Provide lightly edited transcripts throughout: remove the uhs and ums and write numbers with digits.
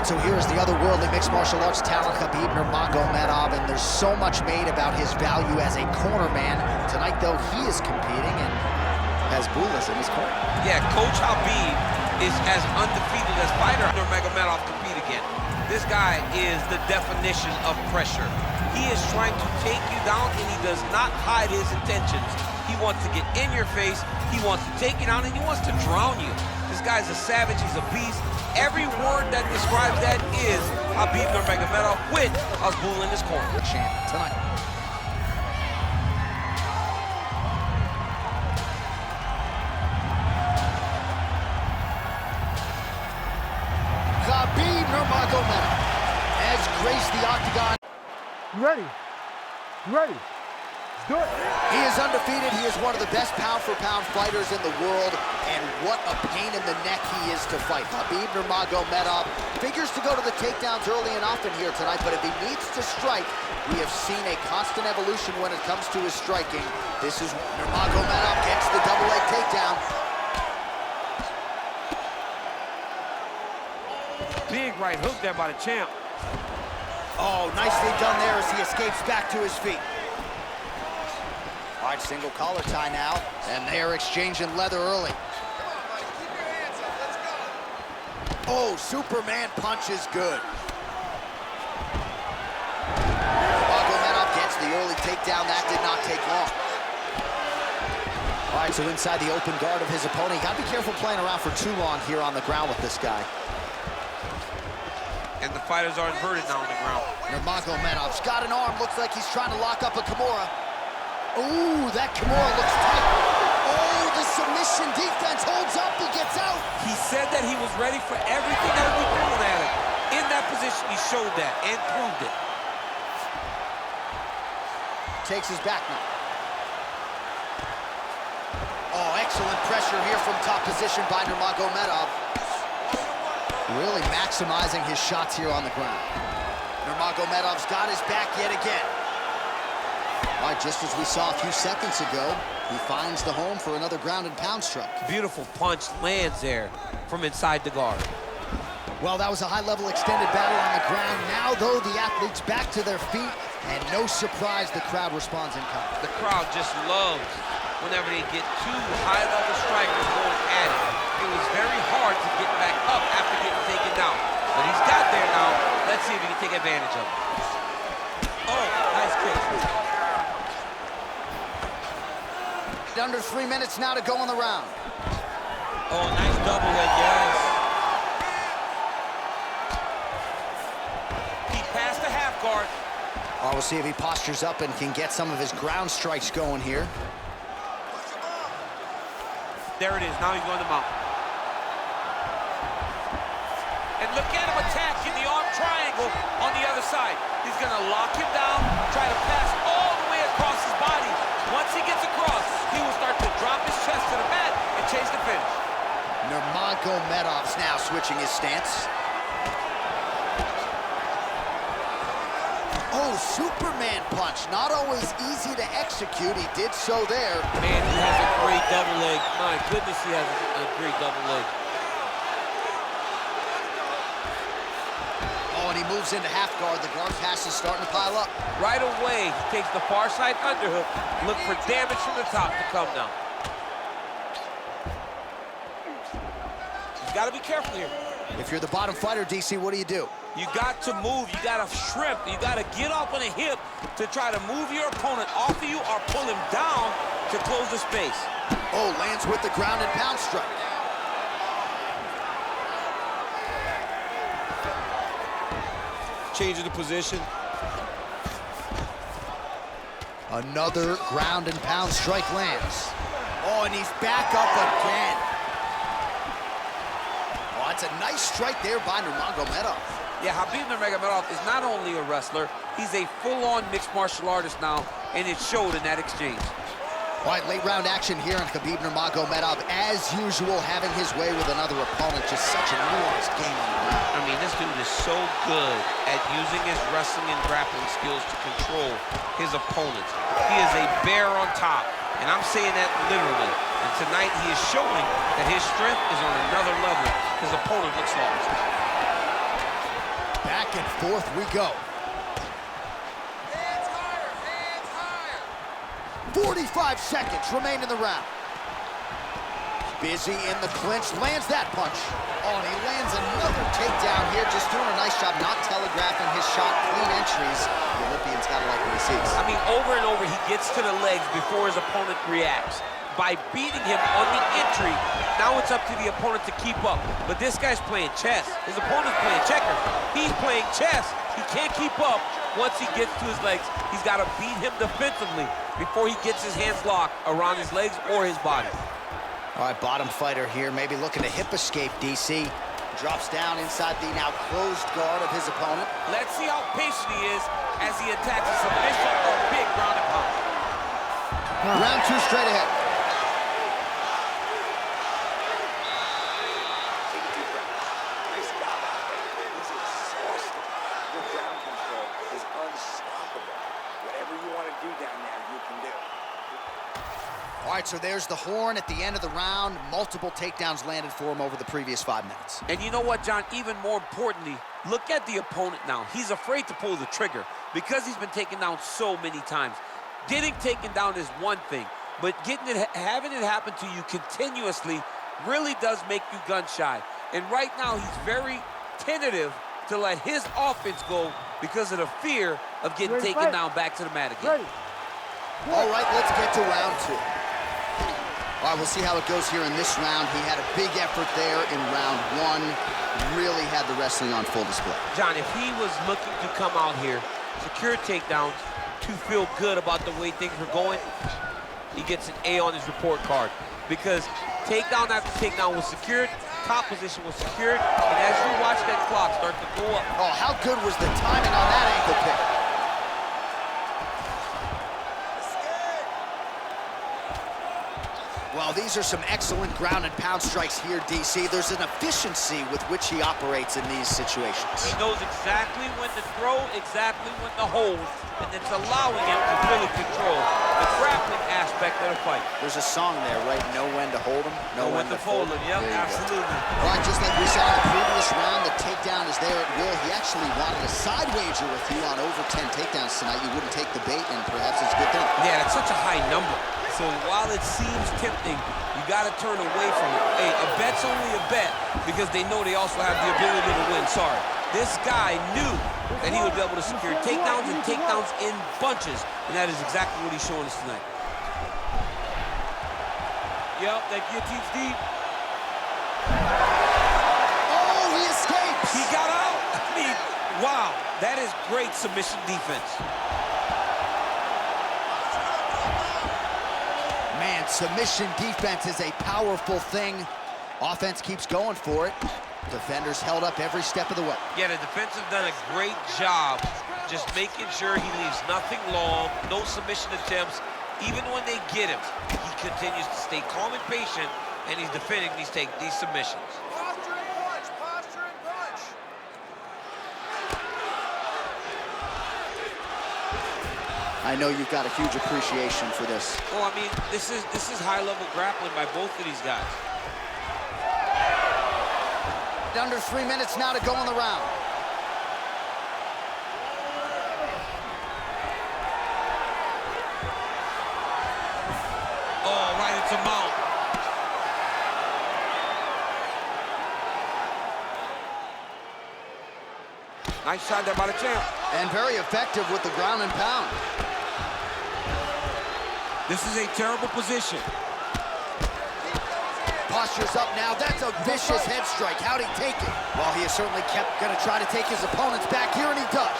right, so here's the otherworldly mixed martial arts talent, Khabib Nurmagomedov, and there's so much made about his value as a corner man. Tonight, though, he is competing and has Bulas in his corner. Yeah, Coach Habib is as undefeated as fighter Nurmagomedov compete again. This guy is the definition of pressure. He is trying to take you down, and he does not hide his intentions. He wants to get in your face, he wants to take you down, and he wants to drown you. This guy's a savage, he's a beast. Every word that describes that is Khabib Nurmagomedov with Azbul in his corner. Champ tonight. Khabib Nurmagomedov has graced the octagon. You ready? You ready? Let's do it. He is undefeated. He is one of the best pound-for-pound fighters in the world, and what a pain in the neck he is to fight. Khabib Nurmagomedov figures to go to the takedowns early and often here tonight, but if he needs to strike, we have seen a constant evolution when it comes to his striking. This is Nurmagomedov gets the double leg takedown. Big right hook there by the champ. Oh, nicely done there as he escapes back to his feet. All right, single collar tie now, and they are exchanging leather early. Oh, Superman punch is good. Nurmagomedov gets the early takedown. That did not take long. All right, so inside the open guard of his opponent. You gotta be careful playing around for too long here on the ground with this guy. And the fighters are inverted now on the ground. Nurmagomedov's got an arm. Looks like he's trying to lock up a Kimura. Ooh, that Kimura looks tight. Oh, the submission defense holds up. He gets out. He said that he was ready for everything that would be thrown at him. In that position, he showed that and proved it. Takes his back now. Oh, excellent pressure here from top position by Nurmagomedov. Really maximizing his shots here on the ground. Nurmagomedov's got his back yet again. All right, just as we saw a few seconds ago, he finds the home for another ground and pound strike. Beautiful punch lands there from inside the guard. Well, that was a high-level extended battle on the ground. Now, though, the athletes back to their feet, and no surprise the crowd responds in kind. The crowd just loves whenever they get two high-level strikers going at it. It was very hard to get back up after getting taken down. But he's got there now. Let's see if he can take advantage of it. Oh, nice kick. Under 3 minutes now to go in the round. Oh, nice double leg, yes. He passed the half guard. Oh, we'll see if he postures up and can get some of his ground strikes going here. There it is. Now he's going to mount. And look at him attacking the arm triangle on the other side. He's going to lock him down, try to pass all the way across his body. Once he gets across, he will start to drop his chest to the mat and chase the finish. Nurmagomedov's now switching his stance. Oh, Superman punch. Not always easy to execute. He did so there. Man, he has a great double leg. My goodness, he has a great double leg. Oh, and he moves into half guard. The guard pass is starting to pile up. Right away, he takes the far side underhook. Look for damage from the top to come down. You got to be careful here. If you're the bottom fighter, DC, what do? You got to move. You got to shrimp. You got to get up on a hip to try to move your opponent off of you or pull him down to close the space. Oh, lands with the ground and pound strike. Changing the position. Another ground and pound strike lands. Oh, and he's back up again. Oh, that's a nice strike there by Nurmagomedov. Yeah, Khabib Nurmagomedov is not only a wrestler, he's a full-on mixed martial artist now, and it showed in that exchange. All right, late round action here on Khabib Nurmagomedov, as usual, having his way with another opponent. Just such a nuanced game on the ground. I mean, this dude is so good at using his wrestling and grappling skills to control his opponents. He is a bear on top, and I'm saying that literally. And tonight, he is showing that his strength is on another level. His opponent looks lost. Back and forth we go. Hands higher, hands higher. 45 seconds remain in the round. Busy in the clinch, lands that punch. Oh, and he lands another takedown here, just doing a nice job not telegraphing his shot, clean entries. The Olympian's gotta like what he sees. I mean, over and over, he gets to the legs before his opponent reacts. By beating him on the entry, now it's up to the opponent to keep up. But this guy's playing chess. His opponent's playing checkers. He's playing chess. He can't keep up once he gets to his legs. He's got to beat him defensively before he gets his hands locked around his legs or his body. All right, bottom fighter here, maybe looking to hip escape, DC. Drops down inside the now closed guard of his opponent. Let's see how patient he is as he attacks a submission or big ground and pound. Round 2 straight ahead. All right, so there's the horn at the end of the round. Multiple takedowns landed for him over the previous 5 minutes. And you know what, John? Even more importantly, look at the opponent now. He's afraid to pull the trigger because he's been taken down so many times. Getting taken down is one thing, but having it happen to you continuously really does make you gun shy. And right now, he's very tentative to let his offense go because of the fear of getting taken down back to the mat again. All right, let's get to round 2. All right, we'll see how it goes here in this round. He had a big effort there in round 1. Really had the wrestling on full display. John, if he was looking to come out here, secure takedowns, to feel good about the way things were going, he gets an A on his report card. Because takedown after takedown was secured, top position was secured, and as you watch that clock start to go up. Oh, how good was the timing on that ankle pick? Well, these are some excellent ground and pound strikes here, DC. There's an efficiency with which he operates in these situations. He knows exactly when to throw, exactly when to hold, and it's allowing him to really control the grappling aspect of the fight. There's a song there, right? Know when to hold him, know when to fold him. Yep, absolutely. All right, just like we saw in the previous round, the takedown is there at will. He actually wanted a side wager with you on over 10 takedowns tonight. You wouldn't take the bait, and perhaps it's a good thing. Yeah, that's such a high number. So while it seems tempting, you got to turn away from it. Hey, a bet's only a bet because they know they also have the ability to win. Sorry. This guy knew that he would be able to secure takedowns and takedowns in bunches, and that is exactly what he's showing us tonight. Yep, that guillotine's deep. Oh, he escapes! He got out! I mean, wow, that is great submission defense. Man, submission defense is a powerful thing. Offense keeps going for it. Defenders held up every step of the way. Yeah, the defense have done a great job just making sure he leaves nothing long, no submission attempts. Even when they get him, he continues to stay calm and patient, and he's defending these submissions. Posture and punch, posture and punch. I know you've got a huge appreciation for this. Oh, I mean, this is high-level grappling by both of these guys. Under 3 minutes now to go in the round. Oh, right into mount. Nice shot there by the champ. And very effective with the ground and pound. This is a terrible position. Posture's up now. That's a vicious head strike. How'd he take it? Well, he has certainly gonna try to take his opponents back here, and he does.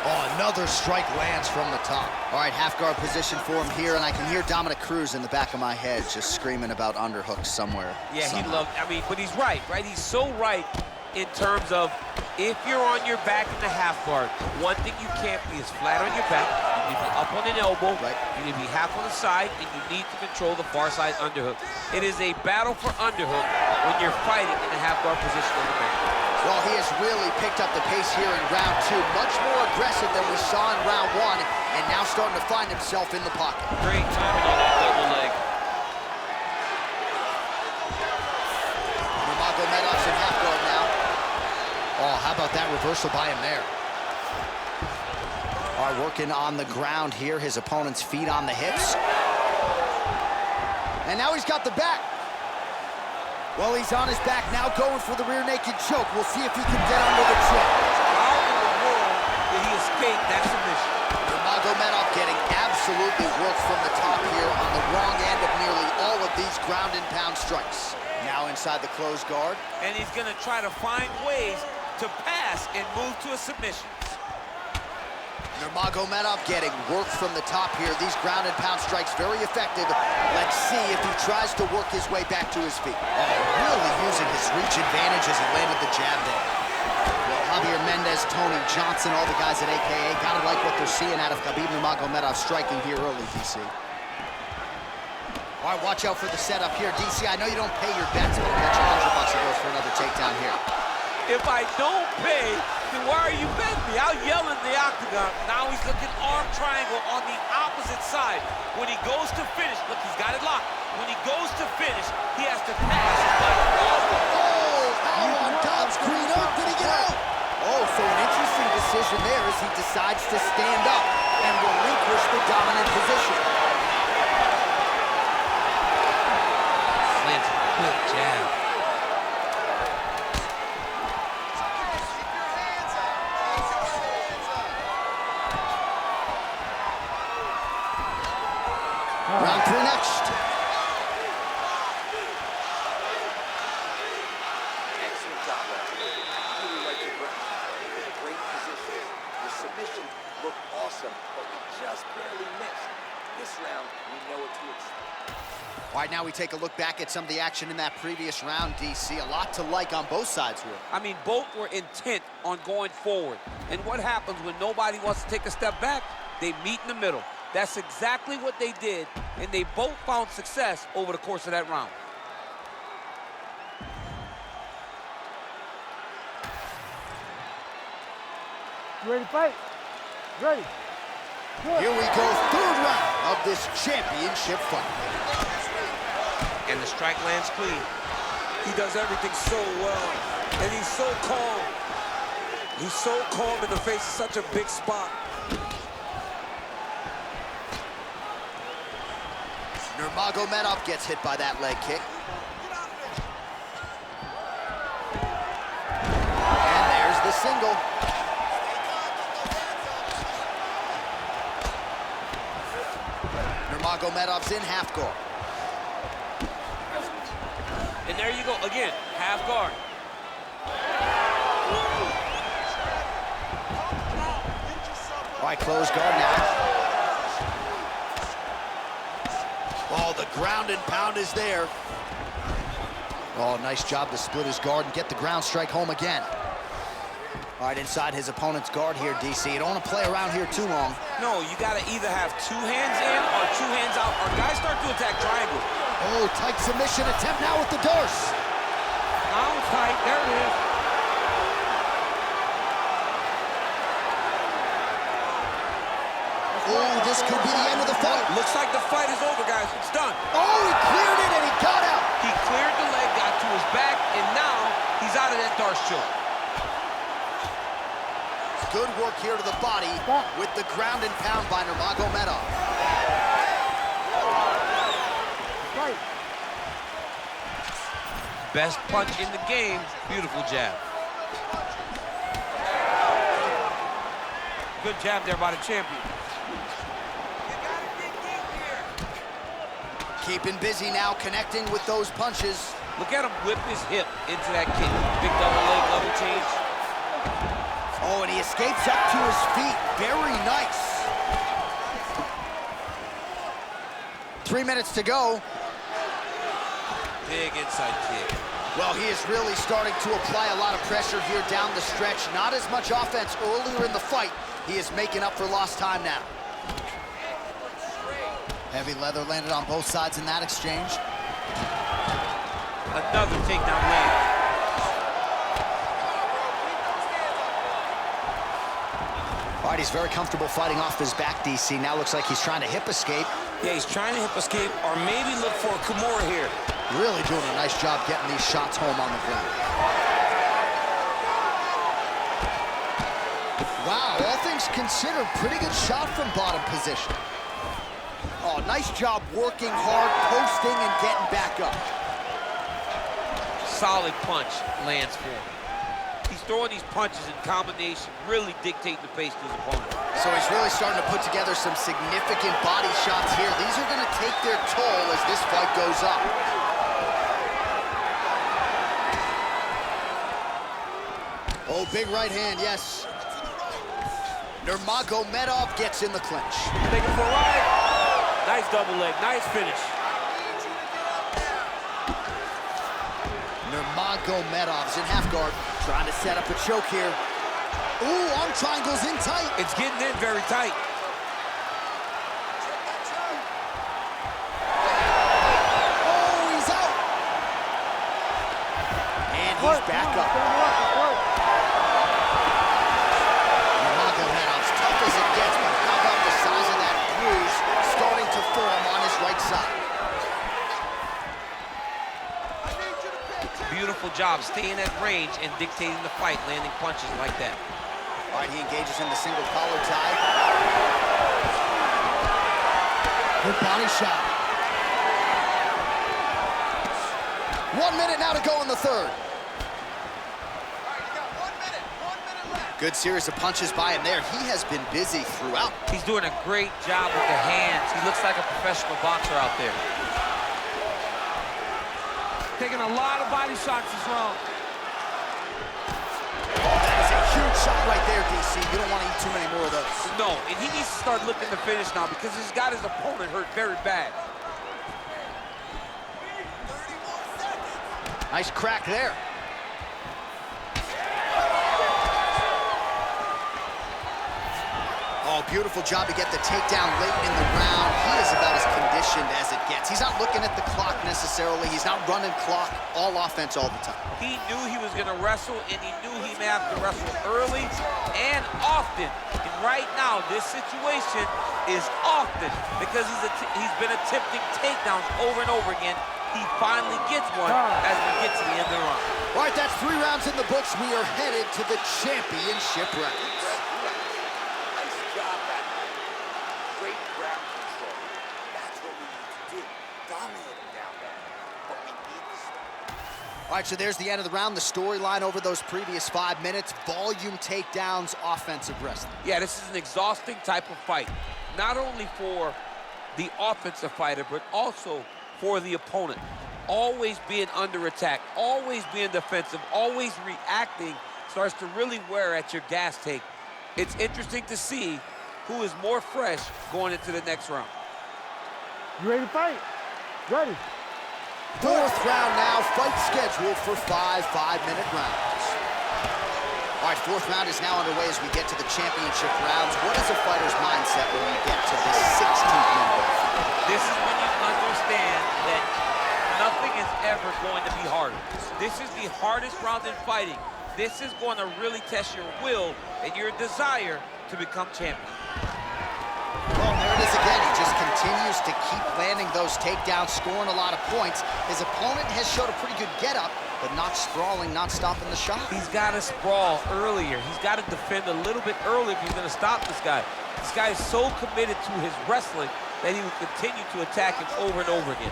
Oh, another strike lands from the top. All right, half guard position for him here, and I can hear Dominic Cruz in the back of my head just screaming about underhooks somewhere. Yeah, somehow. he loved, I mean, but he's right? He's so right in terms of if you're on your back in the half guard, one thing you can't be is flat on your back. You need to be up on an elbow. Right. You need to be half on the side, and you need to control the far side underhook. It is a battle for underhook when you're fighting in the half guard position on the back. Well, he has really picked up the pace here in round 2. Much more aggressive than we saw in round 1, and now starting to find himself in the pocket. Great timing on that double leg. Nurmagomedov's in half guard now. Oh, how about that reversal by him there? All right, working on the ground here. His opponent's feet on the hips. And now he's got the back. Well, he's on his back now, going for the rear naked choke. We'll see if he can get under the chin. How in the world did he escape that submission? Nurmagomedov getting absolutely worked from the top here on the wrong end of nearly all of these ground and pound strikes. Now inside the closed guard. And he's gonna try to find ways to pass and move to a submission. Nurmagomedov getting worked from the top here. These ground and pound strikes very effective. Let's see if he tries to work his way back to his feet. Oh, really using his reach advantage as he landed the jab there. Well, Javier Mendez, Tony Johnson, all the guys at AKA gotta like what they're seeing out of Khabib Nurmagomedov striking here early, DC. All right, watch out for the setup here, DC. I know you don't pay your bets, but I'll bet you $100 he goes for another takedown here. If I don't pay, then why are you betting me? I'll yell in the octagon. Now he's looking arm triangle on the opposite side. When he goes to finish, look, he's got it locked. When he goes to finish, he has to pass. On Dobbs, green up, did he get out? Oh, so an interesting decision there as he decides to stand up and relinquish the dominant position. Lands a quick jab. Round 3 next. Excellent job, referee. Really like your ground. Great position. The submission looked awesome, but we just barely missed. This round, we know what to expect. All right, now we take a look back at some of the action in that previous round, DC. A lot to like on both sides, really. I mean, both were intent on going forward. And what happens when nobody wants to take a step back? They meet in the middle. That's exactly what they did, and they both found success over the course of that round. You ready to fight? Ready. Good. Here we go, third round of this championship fight. And the strike lands clean. He does everything so well, and he's so calm. He's so calm in the face of such a big spot. Nurmagomedov gets hit by that leg kick. And there's the single. Nurmagomedov's in half guard. And there you go, again, half guard. All right, close guard now. Oh, the ground and pound is there. Oh, nice job to split his guard and get the ground strike home again. All right, inside his opponent's guard here, DC. You don't want to play around here too long. No, you got to either have 2 hands in or 2 hands out, or guys start to attack triangle. Oh, tight submission attempt now with the Durst. Now it's tight, there it is. Oh, this could be the end of the fight. Looks like the fight is over, guys. It's done. Oh, he cleared it and he got out. He cleared the leg, got to his back, and now he's out of that Darce choke. Good work here to the body with the ground and pound by Nurmagomedov. Right. Best punch in the game. Beautiful jab. Good jab there by the champion. Keeping busy now, connecting with those punches. Look at him whip his hip into that kick. Big double leg level change. Oh, and he escapes up to his feet. Very nice. 3 minutes to go. Big inside kick. Well, he is really starting to apply a lot of pressure here down the stretch. Not as much offense earlier in the fight. He is making up for lost time now. Heavy leather landed on both sides in that exchange. Another takedown land. All right, he's very comfortable fighting off his back, DC. Now looks like he's trying to hip escape. Yeah, he's trying to hip escape or maybe look for a Kimura here. Really doing a nice job getting these shots home on the ground. Wow, all things considered, pretty good shot from bottom position. Oh, nice job working hard, posting, and getting back up. Solid punch lands for him. He's throwing these punches in combination, really dictating the pace to his opponent. So he's really starting to put together some significant body shots here. These are going to take their toll as this fight goes up. Oh, big right hand, yes. Nurmagomedov gets in the clinch. Take it for a ride. Nice double leg, nice finish. Nurmagomedov's in half guard, trying to set up a choke here. Ooh, arm triangles in tight. It's getting in very tight. Oh, he's out. And he's back up. Nurmagomedov's tough as it gets, but how about the size of that bruise starting to form on his right side? Beautiful job staying at range and dictating the fight, landing punches like that. All right, he engages in the single collar tie. Good body shot. 1 minute now to go in the third. All right, you got 1 minute. 1 minute left. Good series of punches by him there. He has been busy throughout. He's doing a great job with the hands. He looks like a professional boxer out there. Taking a lot of body shots this round. That is a huge shot right there, DC. You don't want to eat too many more of those. No, and he needs to start looking to finish now because he's got his opponent hurt very bad. Nice crack there. Oh, beautiful job to get the takedown late in the round. He is about as conditioned as it gets. He's not looking at the clock necessarily. He's not running clock, all offense all the time. He knew he was going to wrestle, and he knew he may have to wrestle early and often. And right now, this situation is often because he's been attempting takedowns over and over again. He finally gets one as we get to the end of the round. All right, that's 3 rounds in the books. We are headed to the championship rounds. Nice job back there. Great ground control. That's what we need to do. Dominate him down there. But we need to stop. All right, so there's the end of the round. The storyline over those previous 5 minutes. Volume takedowns, offensive wrestling. Yeah, this is an exhausting type of fight. Not only for the offensive fighter, but also for the opponent. Always being under attack, always being defensive, always reacting starts to really wear at your gas tank. It's interesting to see who is more fresh going into the next round. You ready to fight? Ready. 4th round now, fight scheduled for 5 5-minute rounds. All right, 4th round is now underway as we get to the championship rounds. What is a fighter's mindset when we get to the 16th minute? This is when you understand that nothing is ever going to be harder. This is the hardest round in fighting. This is going to really test your will and your desire to become champion. Well, there it is again. He just continues to keep landing those takedowns, scoring a lot of points. His opponent has showed a pretty good get-up, but not sprawling, not stopping the shot. He's got to sprawl earlier. He's got to defend a little bit earlier if he's going to stop this guy. This guy is so committed to his wrestling that he will continue to attack him over and over again.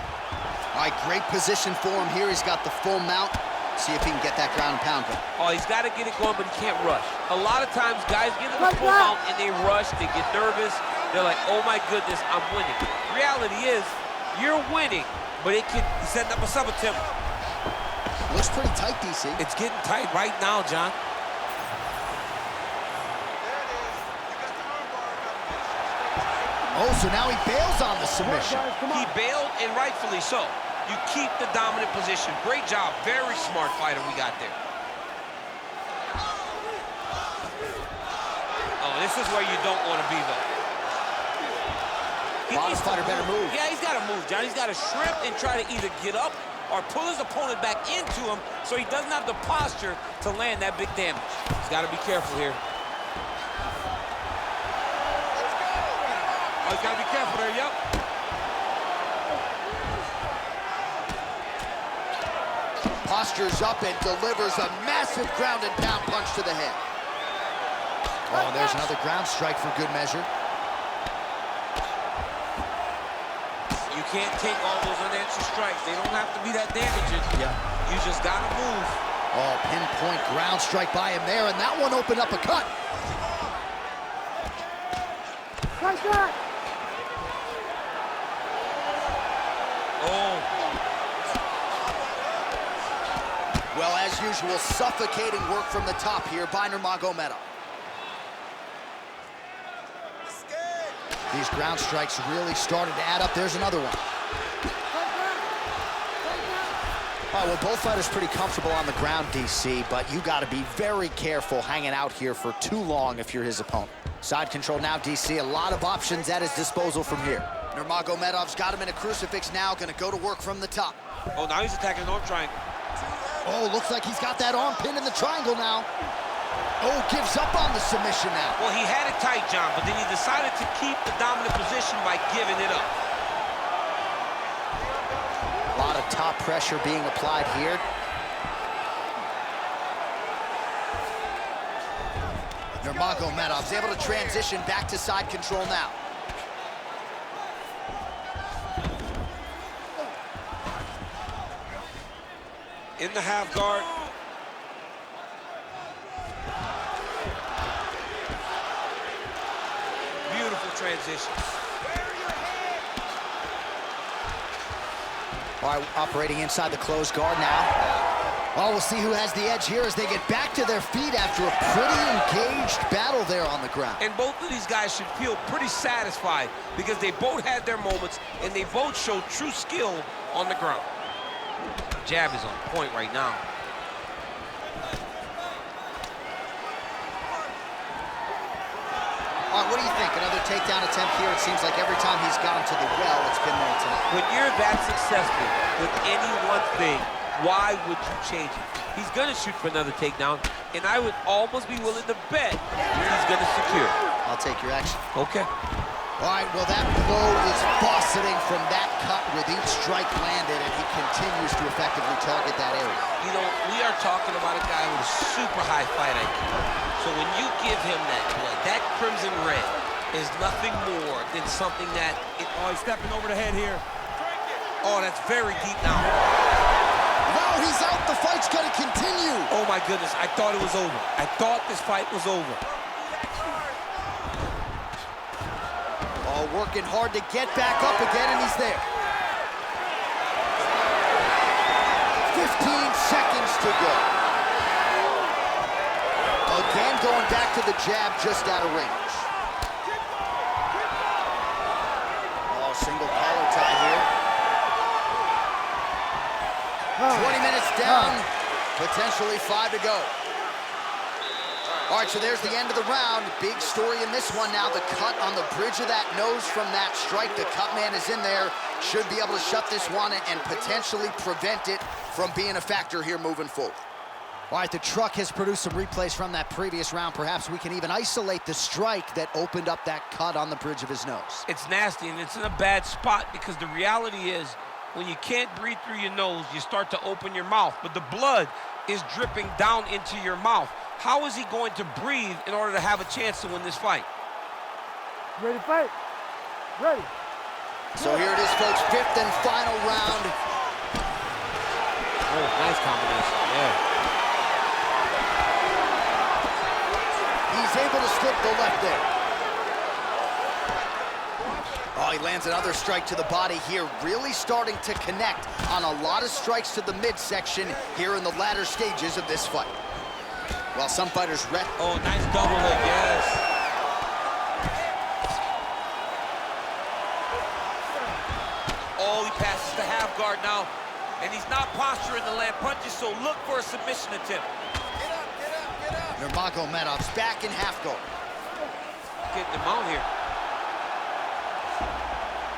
All right, great position for him here. He's got the full mount. See if he can get that ground and pound going. Oh, he's got to get it going, but he can't rush. A lot of times, guys get in the full mount and they rush, they get nervous. They're like, oh my goodness, I'm winning. Reality is, you're winning, but it can set up a sub-attempt. Looks pretty tight, DC. It's getting tight right now, John. Oh, so now he bails on the submission. He bailed, and rightfully so. You keep the dominant position. Great job. Very smart fighter we got there. Oh, this is where you don't want to be, though. Bottom fighter better move. Yeah, he's got to move, John. He's got to shrimp and try to either get up or pull his opponent back into him so he doesn't have the posture to land that big damage. He's got to be careful here. Oh, he's got to be careful there, yep. Postures up and delivers a massive ground and pound punch to the head. Oh, there's another ground strike for good measure. You can't take all those unanswered strikes. They don't have to be that damaging. Yeah. You just gotta move. Oh, pinpoint ground strike by him there, and that one opened up a cut. Like that. Oh. Well, as usual, suffocating work from the top here by Nurmagomedov. These ground strikes really started to add up. There's another one. All right, well, both fighters pretty comfortable on the ground, DC, but you got to be very careful hanging out here for too long if you're his opponent. Side control now, DC. A lot of options at his disposal from here. Nurmagomedov's got him in a crucifix now, going to go to work from the top. Oh, now he's attacking an arm triangle. Oh, looks like he's got that arm pinned in the triangle now. Oh, gives up on the submission now. Well, he had it tight, John, but then he decided to keep the dominant position by giving it up. A lot of top pressure being applied here. Nurmagomedov's able to transition back to side control now. In the half guard. Beautiful transition. All right, operating inside the closed guard now. Well, we'll see who has the edge here as they get back to their feet after a pretty engaged battle there on the ground. And both of these guys should feel pretty satisfied because they both had their moments and they both showed true skill on the ground. Jab is on point right now. All right, what do you think? Another takedown attempt here. It seems like every time he's gone to the well, it's been there tonight. When you're that successful with any one thing, why would you change it? He's gonna shoot for another takedown, and I would almost be willing to bet he's gonna secure. I'll take your action. Okay. All right, well, that blow is fauceting from that cut with each strike landed, and he continues to effectively target that area. You know, we are talking about a guy with a super high fight IQ. So when you give him that blood, that crimson red is nothing more than something that... Oh, he's stepping over the head here. Oh, that's very deep now. Wow, he's out. The fight's gonna continue. Oh, my goodness. I thought it was over. I thought this fight was over. Oh, working hard to get back up again, and he's there. 15 seconds to go. Again, going back to the jab, just out of range. Oh, single collar tie here. 20 minutes down, potentially 5 to go. All right, so there's the end of the round. Big story in this one now. The cut on the bridge of that nose from that strike. The cut man is in there. Should be able to shut this one and potentially prevent it from being a factor here moving forward. All right, the truck has produced some replays from that previous round. Perhaps we can even isolate the strike that opened up that cut on the bridge of his nose. It's nasty, and it's in a bad spot because the reality is when you can't breathe through your nose, you start to open your mouth, but the blood is dripping down into your mouth. How is he going to breathe in order to have a chance to win this fight? Ready to fight? Ready. So here it is, folks, 5th and final round. Oh, nice combination, yeah. He's able to slip the left there. Oh, he lands another strike to the body here, really starting to connect on a lot of strikes to the midsection here in the latter stages of this fight. While some fighters Oh, nice double leg, yes. Oh, he passes the half guard now, and he's not posturing to land punches, so look for a submission attempt. Get up, get up, get up. Nurmagomedov's back in half guard. Getting him out here.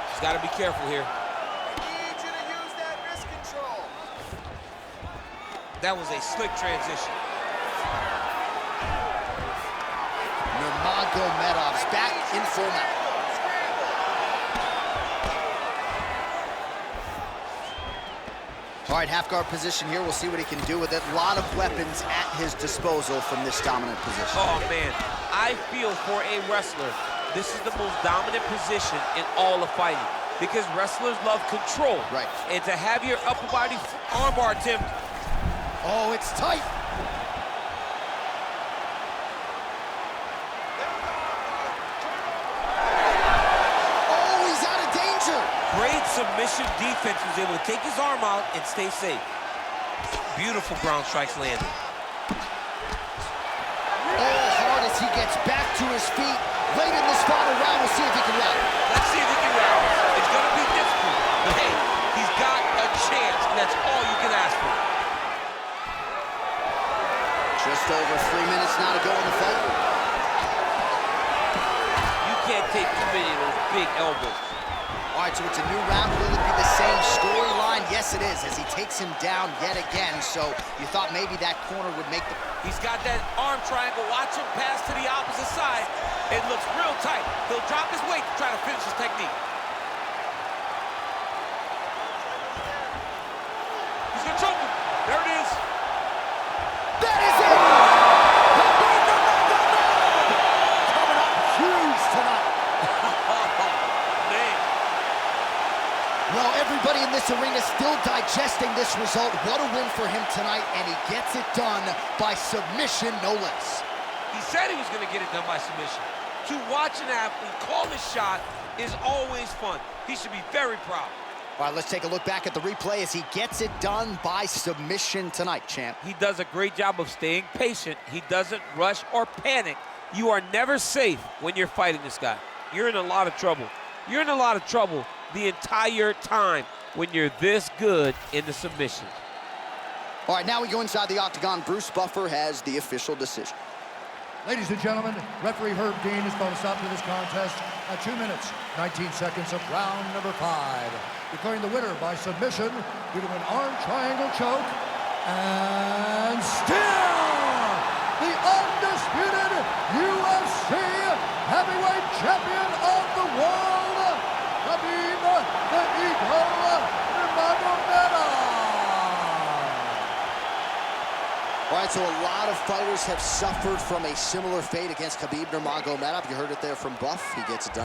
He's got to be careful here. I need you to use that wrist control. That was a slick transition. Nurmagomedov's back in full mount. All right, half guard position here. We'll see what he can do with it. A lot of weapons at his disposal from this dominant position. Oh, man. I feel for a wrestler, this is the most dominant position in all of fighting because wrestlers love control. Right. And to have your upper body armbar attempt. Oh, it's tight. Oh, he's out of danger. Great submission defense. He was able to take his arm out and stay safe. Beautiful ground strikes landed. Oh, hard as he gets back to his feet. Late in this final round, we'll see if he can rally. Let's see if he can rally. It's going to be difficult. But hey, he's got a chance, and that's all you can ask for. Just over 3 minutes now to go in the fight. You can't take too many of those big elbows. All right, so it's a new round. Will it be the same storyline? Yes, it is, as he takes him down yet again. So you thought maybe that corner would make the... He's got that arm triangle. Watch him pass to the opposite side. It looks real tight. He'll drop his weight to try to finish his technique. He's gonna choke him. There it is. That is it! Khabib Nurmagomedov! Coming up huge tonight. Man. Well, everybody in this arena still digesting this result. What a win for him tonight, and he gets it done by submission, no less. He said he was going to get it done by submission. To watch an athlete call his shot is always fun. He should be very proud. All right, let's take a look back at the replay as he gets it done by submission tonight, champ. He does a great job of staying patient. He doesn't rush or panic. You are never safe when you're fighting this guy. You're in a lot of trouble. You're in a lot of trouble the entire time when you're this good in the submission. All right, now we go inside the octagon. Bruce Buffer has the official decision. Ladies and gentlemen, referee Herb Dean has called a stop to this contest at 2 minutes, 19 seconds of round number 5. Declaring the winner by submission due to an arm triangle choke. And still, the undisputed UFC heavyweight champion of the world, Khabib the Eagle Nurmagomedov. All right, so a lot of fighters have suffered from a similar fate against Khabib Nurmagomedov. You heard it there from Buff. He gets it done.